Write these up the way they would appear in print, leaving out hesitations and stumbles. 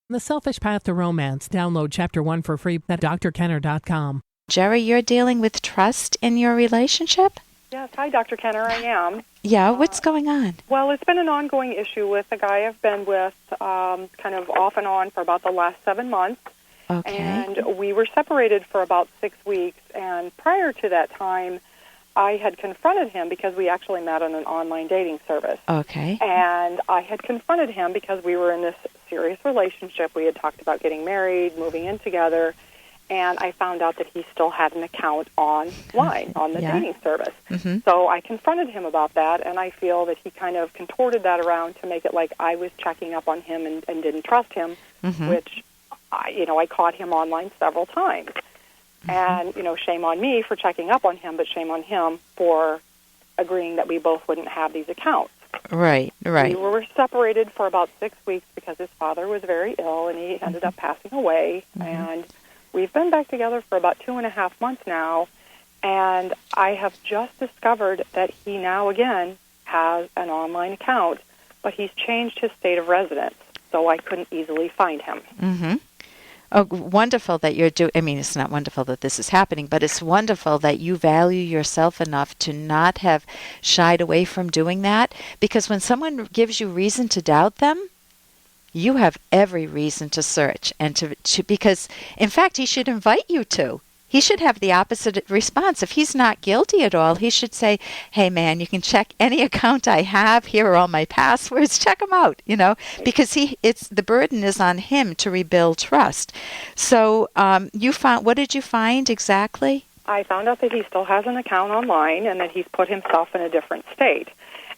The Selfish Path to Romance. Download Chapter 1 for free at drkenner.com. Jerry, you're dealing with trust in your relationship? Yes. Hi, Dr. Kenner. I am. Yeah, what's going on? Well, it's been an ongoing issue with a guy I've been with kind of off and on for about the last 7 months. Okay. And we were separated for about 6 weeks. And prior to that time, I had confronted him because we actually met on an online dating service. Okay. And I had confronted him because we were in this serious relationship. We had talked about getting married, moving in together. And I found out that he still had an account online on the dating service. Mm-hmm. So I confronted him about that, and I feel that he kind of contorted that around to make it like I was checking up on him and didn't trust him, which, I caught him online several times. And, shame on me for checking up on him, but shame on him for agreeing that we both wouldn't have these accounts. Right. We were separated for about 6 weeks because his father was very ill, and he ended up passing away, and we've been back together for about 2.5 months now, and I have just discovered that he now again has an online account, but he's changed his state of residence, so I couldn't easily find him. Mm-hmm. Oh, wonderful that you're doing. I mean, it's not wonderful that this is happening, but it's wonderful that you value yourself enough to not have shied away from doing that, because when someone gives you reason to doubt them, you have every reason to search and to because, in fact, he should invite you to. He should have the opposite response. If he's not guilty at all, he should say, hey, man, you can check any account I have. Here are all my passwords. Check them out, because the burden is on him to rebuild trust. So what did you find exactly? I found out that he still has an account online and that he's put himself in a different state.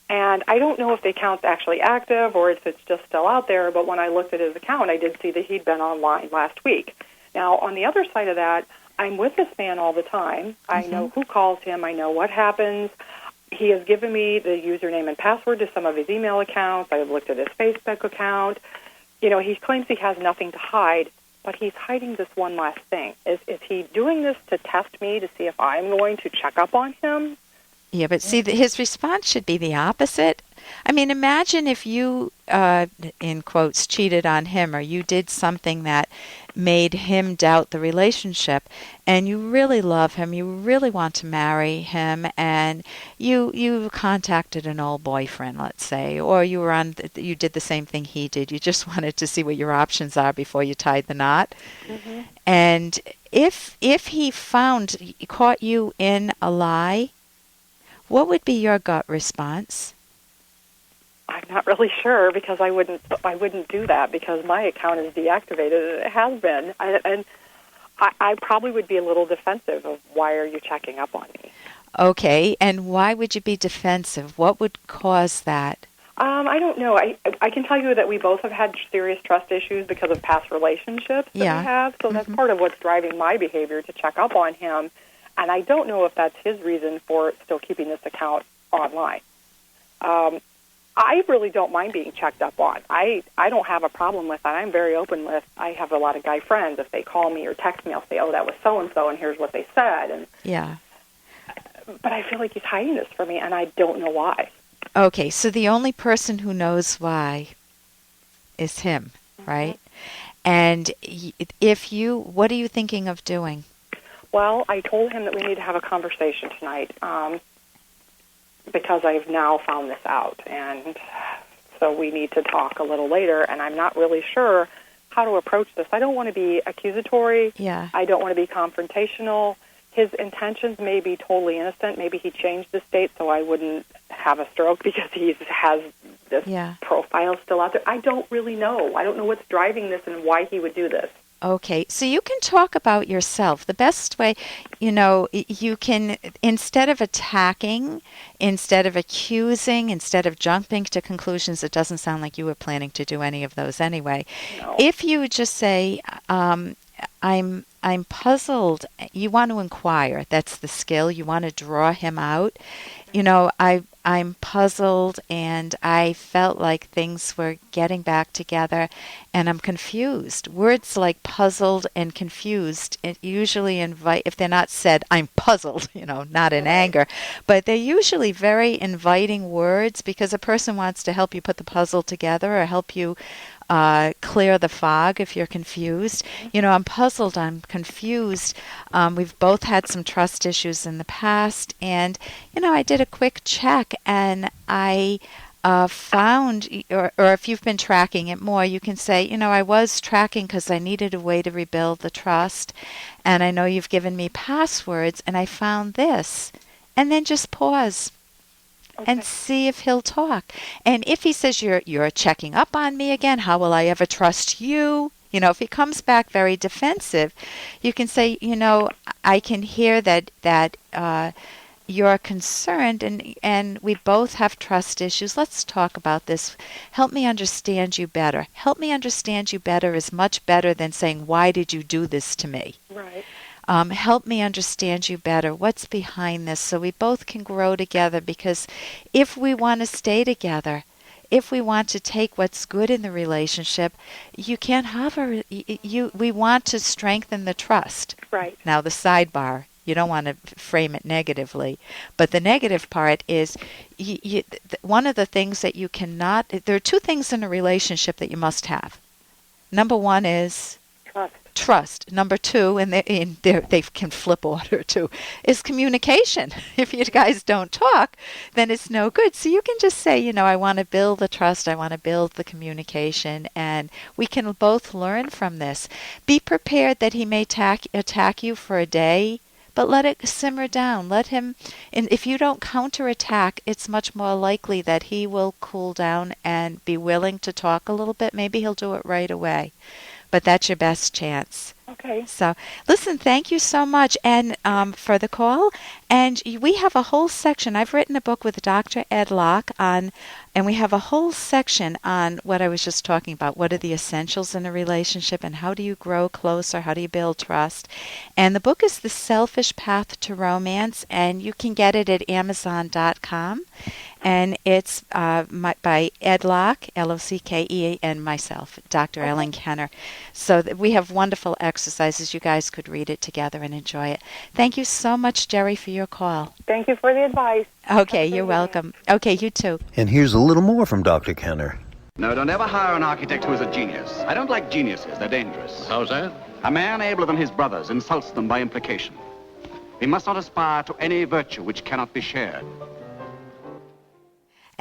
And I don't know if the account's actually active or if it's just still out there, but when I looked at his account, I did see that he'd been online last week. Now, on the other side of that, I'm with this man all the time. I know who calls him. I know what happens. He has given me the username and password to some of his email accounts. I've looked at his Facebook account. He claims he has nothing to hide, but he's hiding this one last thing. Is he doing this to test me to see if I'm going to check up on him? Yeah, but see, his response should be the opposite. I mean, imagine if you, in quotes, cheated on him, or you did something that made him doubt the relationship, and you really love him, you really want to marry him, and you contacted an old boyfriend, let's say, or you did the same thing he did. You just wanted to see what your options are before you tied the knot. Mm-hmm. And if he caught you in a lie, what would be your gut response? I'm not really sure because I wouldn't do that because my account is deactivated. It has been, and I probably would be a little defensive of why are you checking up on me? Okay, and why would you be defensive? What would cause that? I don't know. I can tell you that we both have had serious trust issues because of past relationships that we have, so that's part of what's driving my behavior to check up on him. And I don't know if that's his reason for still keeping this account online. I really don't mind being checked up on. I don't have a problem with that. I'm very open with. I have a lot of guy friends. If they call me or text me, I'll say, "Oh, that was so and so, and here's what they said." And but I feel like he's hiding this from me, and I don't know why. Okay, so the only person who knows why is him, right? And what are you thinking of doing? Well, I told him that we need to have a conversation tonight because I've now found this out, and so we need to talk a little later, and I'm not really sure how to approach this. I don't want to be accusatory. Yeah. I don't want to be confrontational. His intentions may be totally innocent. Maybe he changed the state so I wouldn't have a stroke because he has this profile still out there. I don't really know. I don't know what's driving this and why he would do this. Okay, so you can talk about yourself. The best way, you can, instead of attacking, instead of accusing, instead of jumping to conclusions, it doesn't sound like you were planning to do any of those anyway. No. If you would just say, I'm puzzled, you want to inquire. That's the skill. You want to draw him out. I'm puzzled, and I felt like things were getting back together, and I'm confused. Words like puzzled and confused usually invite, if they're not said, I'm puzzled, not in anger, but they're usually very inviting words because a person wants to help you put the puzzle together or help you clear the fog if you're confused. I'm puzzled, I'm confused. We've both had some trust issues in the past, and, I did a quick check, and I found, or if you've been tracking it more, you can say, I was tracking because I needed a way to rebuild the trust, and I know you've given me passwords, and I found this. And then just pause. Okay. And see if he'll talk. And if he says, you're checking up on me again, how will I ever trust you? If he comes back very defensive, you can say, I can hear that you're concerned, and we both have trust issues. Let's talk about this. Help me understand you better. Help me understand you better is much better than saying, why did you do this to me? Right. Help me understand you better. What's behind this? So we both can grow together, because if we want to stay together, if we want to take what's good in the relationship, you can't hover. We want to strengthen the trust. Right. Now, the sidebar, you don't want to frame it negatively, but the negative part is one of the things that you cannot, there are two things in a relationship that you must have. Number one is trust. Number two, and they can flip order too, is communication. If you guys don't talk, then it's no good. So you can just say, I want to build the trust, I want to build the communication, and we can both learn from this. Be prepared that he may attack you for a day, but let it simmer down. Let him, and if you don't counterattack, it's much more likely that he will cool down and be willing to talk a little bit. Maybe he'll do it right away. But that's your best chance. Okay. So, listen, thank you so much for the call. And we have a whole section. I've written a book with Dr. Ed Locke and we have a whole section on what I was just talking about. What are the essentials in a relationship, and how do you grow closer? How do you build trust? And the book is The Selfish Path to Romance, and you can get it at Amazon.com. And it's by Ed Locke, L-O-C-K-E, and myself, Dr. Ellen Kenner. So we have wonderful exercises. You guys could read it together and enjoy it. Thank you so much, Jerry, for your call. Thank you for the advice. Okay, you're welcome. Okay, you too. And here's a little more from Dr. Kenner. No, don't ever hire an architect who is a genius. I don't like geniuses. They're dangerous. How's that? A man abler than his brothers insults them by implication. He must not aspire to any virtue which cannot be shared.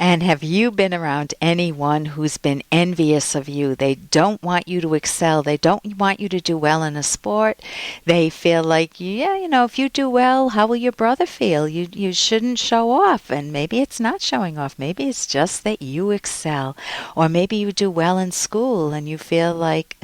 And have you been around anyone who's been envious of you? They don't want you to excel. They don't want you to do well in a sport. They feel like, if you do well, how will your brother feel? You shouldn't show off. And maybe it's not showing off. Maybe it's just that you excel. Or maybe you do well in school and you feel like,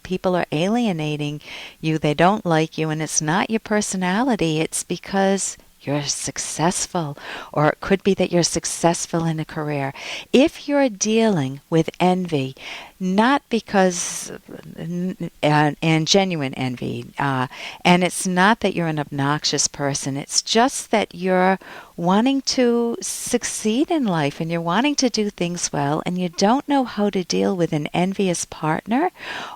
people are alienating you. They don't like you. And it's not your personality. It's because you're successful, or it could be that you're successful in a career. If you're dealing with envy, not because, and genuine envy, and it's not that you're an obnoxious person, it's just that you're wanting to succeed in life and you're wanting to do things well, and you don't know how to deal with an envious partner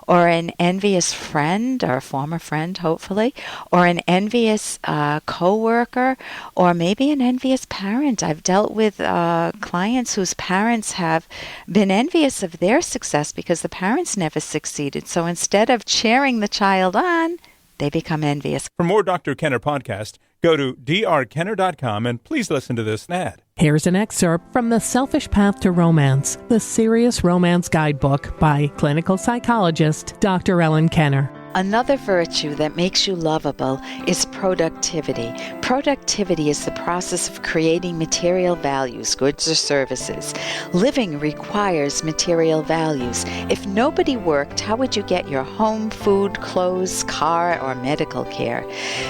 or an envious friend, or a former friend, hopefully, or an envious coworker, or maybe an envious parent. I've dealt with clients whose parents have been envious of their success because the parents never succeeded. So instead of cheering the child on, they become envious. For more Dr. Kenner podcast, go to drkenner.com and please listen to this ad. Here's an excerpt from The Selfish Path to Romance, the Serious Romance Guidebook by clinical psychologist Dr. Ellen Kenner. Another virtue that makes you lovable is productivity. Productivity is the process of creating material values, goods or services. Living requires material values. If nobody worked, how would you get your home, food, clothes, car, or medical care?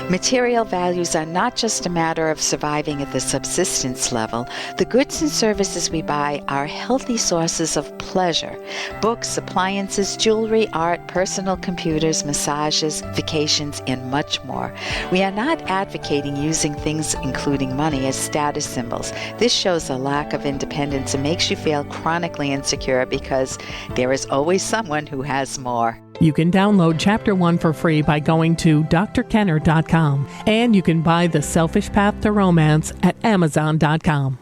Material values are not just a matter of surviving at the subsistence level. The goods and services we buy are healthy sources of pleasure. Books, appliances, jewelry, art, personal computers, massages, vacations, and much more. We are not advocating using things, including money, as status symbols. This shows a lack of independence and makes you feel chronically insecure because there is always someone who has more. You can download Chapter 1 for free by going to drkenner.com. And you can buy The Selfish Path to Romance at Amazon.com.